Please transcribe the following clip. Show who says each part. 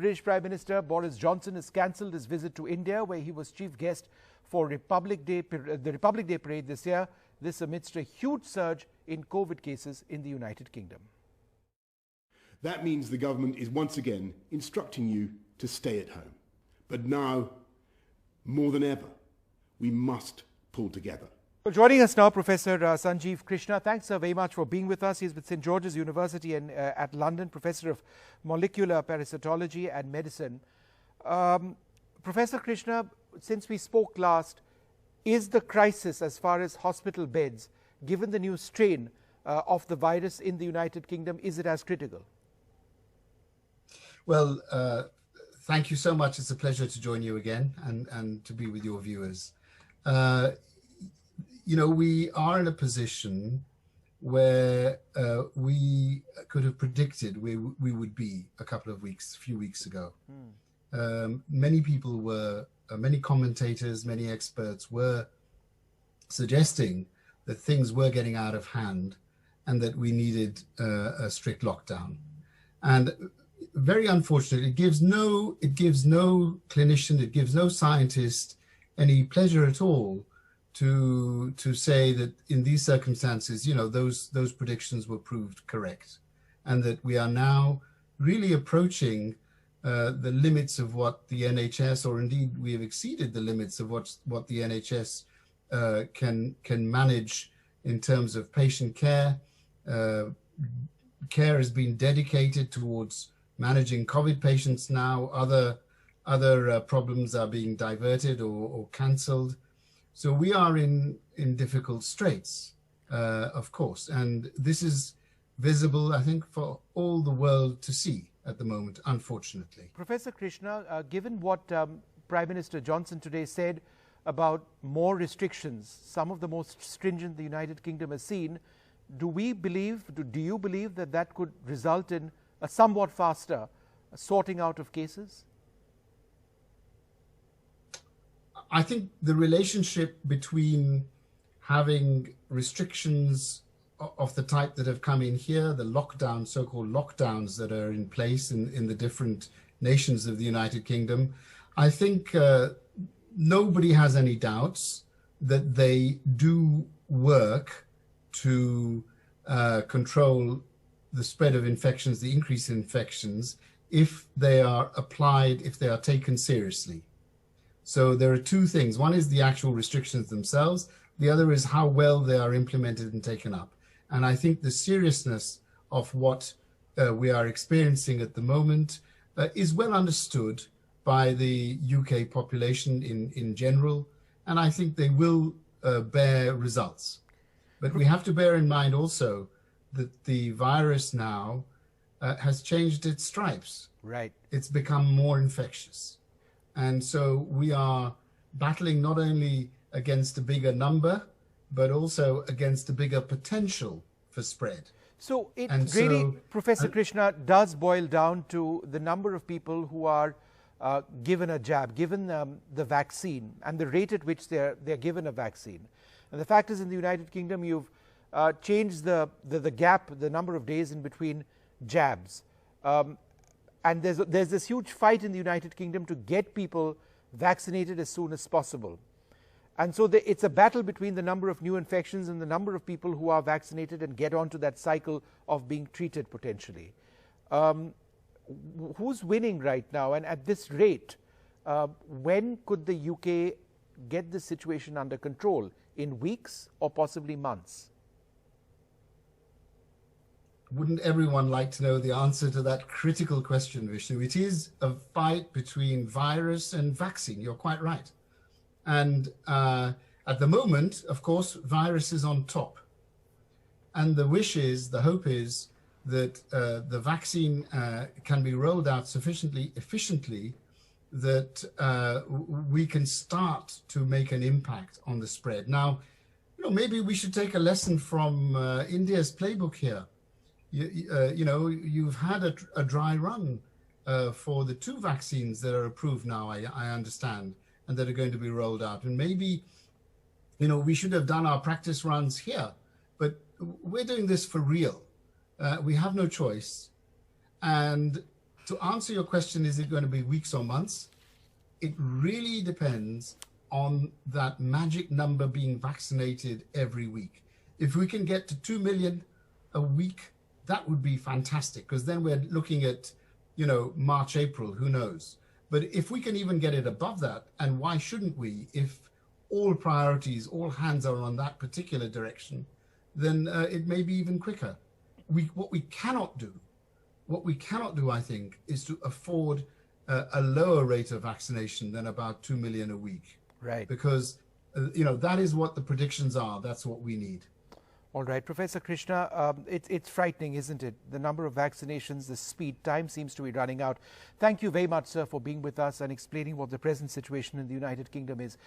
Speaker 1: British Prime Minister Boris Johnson has cancelled his visit to India, where he was chief guest for the Republic Day parade this year. This amidst a huge surge in COVID cases in the United Kingdom.
Speaker 2: That means the government is once again instructing you to stay at home. But now, more than ever, we must pull together.
Speaker 1: Well, joining us now, Professor Sanjeev Krishna. Thanks very much for being with us. He's with St. George's University at London, Professor of Molecular Parasitology and Medicine. Professor Krishna, since we spoke last, is the crisis as far as hospital beds, given the new strain of the virus in the United Kingdom, is it as critical?
Speaker 3: Well, thank you so much. It's a pleasure to join you again and to be with your viewers. You know, we are in a position where we could have predicted where we would be a few weeks ago. Many people were, many commentators, many experts were suggesting that things were getting out of hand and that we needed a strict lockdown. And very unfortunately, it gives no clinician, it gives no scientist any pleasure at all to say that in these circumstances, you know, those predictions were proved correct, and that we are now really approaching the limits of what the NHS, or indeed we have exceeded the limits of what the NHS can manage in terms of patient care. Care has been dedicated towards managing COVID patients now. Other problems are being diverted or cancelled. So we are in difficult straits, of course, and this is visible, I think, for all the world to see at the moment, unfortunately.
Speaker 1: Professor Krishna, given what Prime Minister Johnson today said about more restrictions, some of the most stringent the United Kingdom has seen, do you believe that could result in a somewhat faster sorting out of cases?
Speaker 3: I think the relationship between having restrictions of the type that have come in here, the lockdown, so-called lockdowns that are in place in the different nations of the United Kingdom, I think nobody has any doubts that they do work to control the spread of infections, the increase in infections, if they are applied, if they are taken seriously. So there are two things. One is the actual restrictions themselves. The other is how well they are implemented and taken up. And I think the seriousness of what we are experiencing at the moment is well understood by the UK population in general. And I think they will bear results. But we have to bear in mind also that the virus now has changed its stripes.
Speaker 1: Right.
Speaker 3: It's become more infectious. And so we are battling not only against a bigger number, but also against a bigger potential for spread.
Speaker 1: So it really, Professor Krishna, does boil down to the number of people who are given a jab, given the vaccine, and the rate at which they're given a vaccine. And the fact is, in the United Kingdom, you've changed the gap, the number of days in between jabs. And there's this huge fight in the United Kingdom to get people vaccinated as soon as possible. And so it's a battle between the number of new infections and the number of people who are vaccinated and get onto that cycle of being treated potentially. Who's winning right now? And at this rate, when could the UK get this situation under control? In weeks or possibly months?
Speaker 3: Wouldn't everyone like to know the answer to that critical question, Vishnu? It is a fight between virus and vaccine. You're quite right. And at the moment, of course, virus is on top. And the wish is, the hope is that the vaccine can be rolled out sufficiently efficiently that we can start to make an impact on the spread. Now, you know, maybe we should take a lesson from India's playbook here. You know, you've had a dry run for the 2 vaccines that are approved now, I understand, and that are going to be rolled out. And maybe, you know, we should have done our practice runs here, but we're doing this for real. We have no choice. And To answer your question, is it going to be weeks or months? It really depends on that magic number being vaccinated every week. If we can get to 2 million a week, that would be fantastic, because then we're looking at, you know, March, April, who knows? But if we can even get it above that, and why shouldn't we, if all priorities, all hands are on that particular direction, then it may be even quicker. What we cannot do, I think, is to afford a lower rate of vaccination than about 2 million a week.
Speaker 1: Right.
Speaker 3: Because, you know, that is what the predictions are. That's what we need.
Speaker 1: All right, Professor Krishna, it's frightening, isn't it? The number of vaccinations, the speed, time seems to be running out. Thank you very much, sir, for being with us and explaining what the present situation in the United Kingdom is.